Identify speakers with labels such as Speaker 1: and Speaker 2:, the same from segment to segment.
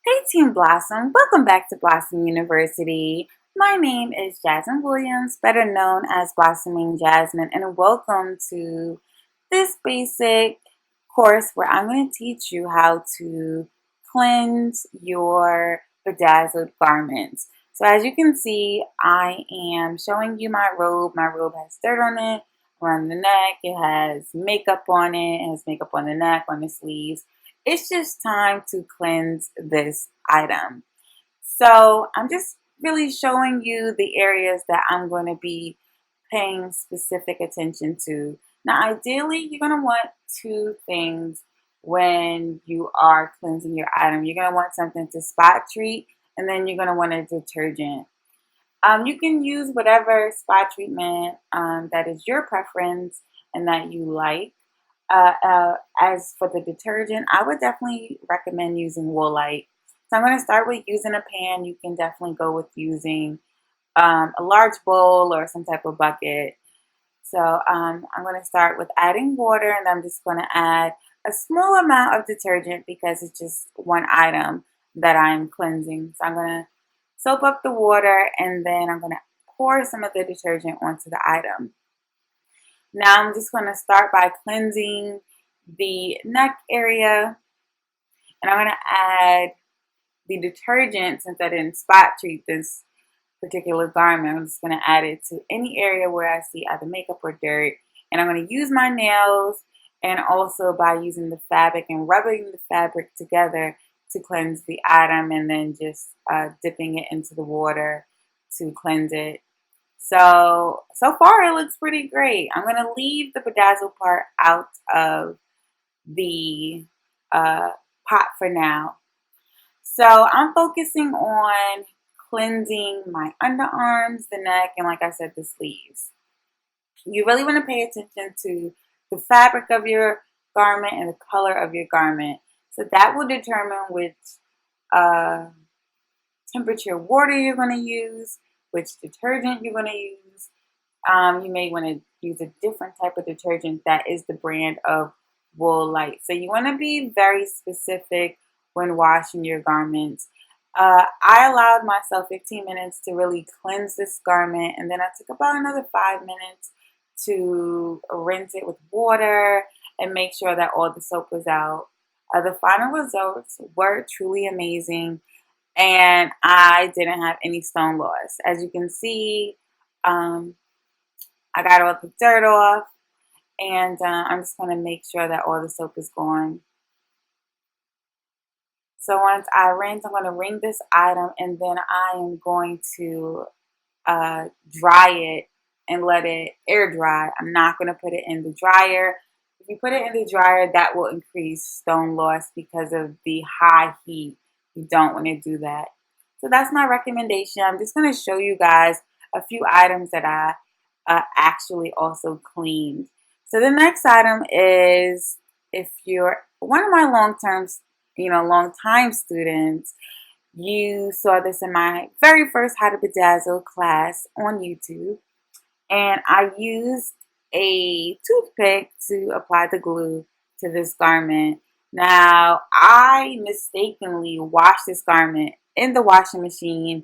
Speaker 1: Hey Team Blossom, welcome back to Blossom University. My name is Jasmine Williams, better known as Blossoming Jasmine, and welcome to this basic course where I'm going to teach you how to cleanse your bedazzled garments. So as you can see, I am showing you my robe. My robe has dirt on it, around the neck. It has makeup on it. It has makeup on the neck, on the sleeves. It's just time to cleanse this item. So I'm just really showing you the areas that I'm going to be paying specific attention to. Now, ideally, you're going to want two things when you are cleansing your item. You're going to want something to spot treat, and then you're going to want a detergent. You can use whatever spot treatment that is your preference and that you like. As for the detergent, I would definitely recommend using Woolite. So I'm going to start with using a pan. You can definitely go with using a large bowl or some type of bucket. So I'm going to start with adding water, and I'm just going to add a small amount of detergent because it's just one item that I'm cleansing. So I'm going to soak up the water, and then I'm going to pour some of the detergent onto the item. Now I'm just going to start by cleansing the neck area, and I'm going to add the detergent. Since I didn't spot treat this particular garment, I'm just going to add it to any area where I see either makeup or dirt, and I'm going to use my nails and also by using the fabric and rubbing the fabric together to cleanse the item, and then just dipping it into the water to cleanse it. So far it looks pretty great. I'm going to leave the bedazzle part out of the uh, pot for now. So I'm focusing on cleansing my underarms, the neck, and like I said, the sleeves. You really want to pay attention to the fabric of your garment and the color of your garment. So that will determine which uh, temperature water you're going to use, which detergent you're going to use. You may want to use a different type of detergent that is the brand of Woolite. So you want to be very specific when washing your garments. I allowed myself 15 minutes to really cleanse this garment, and then I took about another 5 minutes to rinse it with water and make sure that all the soap was out. The final results were truly amazing, and I didn't have any stone loss. As you can see, um, I got all the dirt off, and I'm just going to make sure that all the soap is gone. So once I rinse, I'm going to wring this item, and then I am going to dry it and let it air dry. I'm not going to put it in the dryer. If you put it in the dryer, that will increase stone loss because of the high heat. You don't want to do that. So that's my recommendation. I'm just going to show you guys a few items that I actually also cleaned. So the next item is, if you're one of my long time students, you saw this in my very first How to Bedazzle class on YouTube, and I used a toothpick to apply the glue to this garment. Now, I mistakenly washed this garment in the washing machine,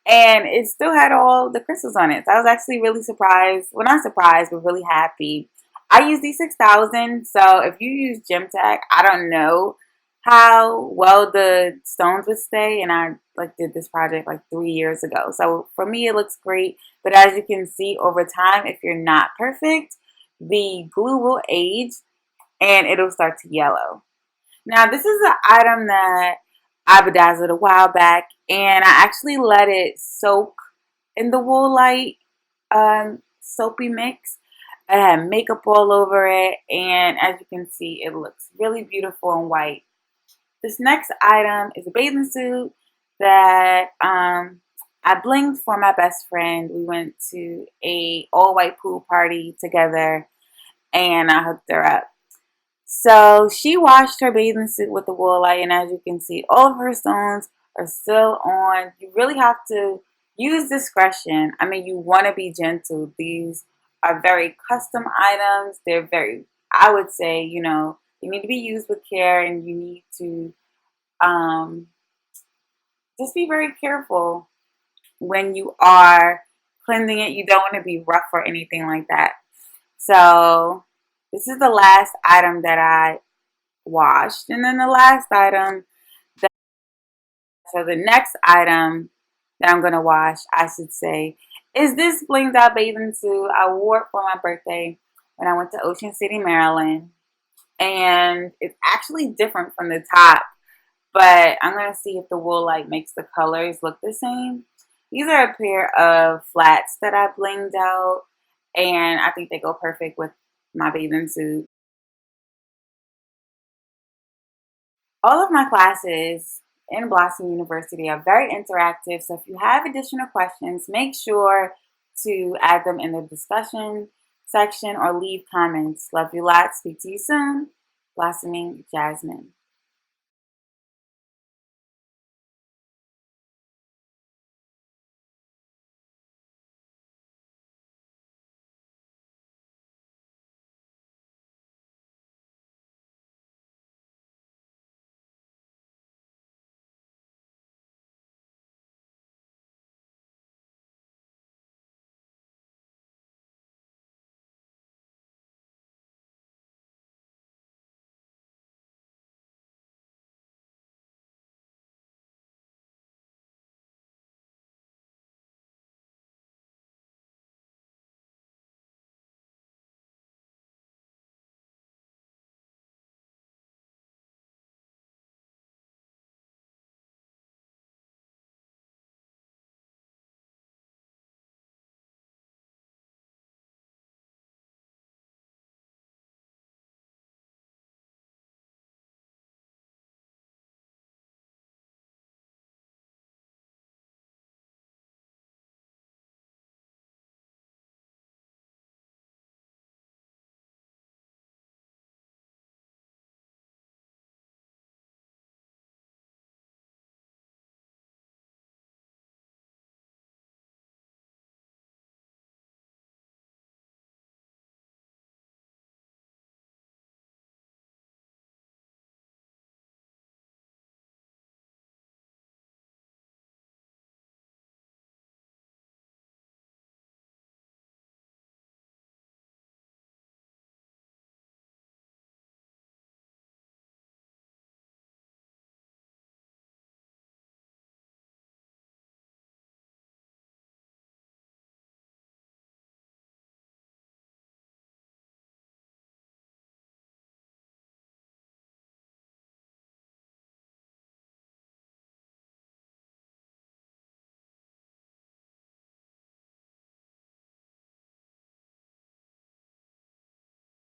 Speaker 1: and it still had all the crystals on it. So I was actually really surprised. Well, not surprised, but really happy. I use D6000, so if you use Gem Tech, I don't know how well the stones would stay, and I did this project 3 years ago. So for me, it looks great, but as you can see over time, if you're not perfect, the glue will age and it'll start to yellow. Now, this is an item that I bedazzled a while back, and I actually let it soak in the Woolite soapy mix. I had makeup all over it, and as you can see, it looks really beautiful and white. This next item is a bathing suit that I blinged for my best friend. We went to a all-white pool party together, and I hooked her up. So she washed her bathing suit with the Woolite, and as you can see, all of her stones are still on. You really have to use discretion. I mean, you want to be gentle. These are very custom items. They're very, I would say, they need to be used with care, and you need to um, just be very careful when you are cleansing it. You don't want to be rough or anything like that. So this is the last item that I washed. And then the last item, so the next item that I'm going to wash, I should say, is this blinged out bathing suit. I wore it for my birthday when I went to Ocean City, Maryland. And it's actually different from the top, but I'm going to see if the wool like makes the colors look the same. These are a pair of flats that I blinged out, and I think they go perfect with my bathing suit. All of my classes in Blossom University are very interactive, so if you have additional questions, make sure to add them in the discussion section or leave comments. Love you lots. Speak to you soon. Blossoming Jasmine.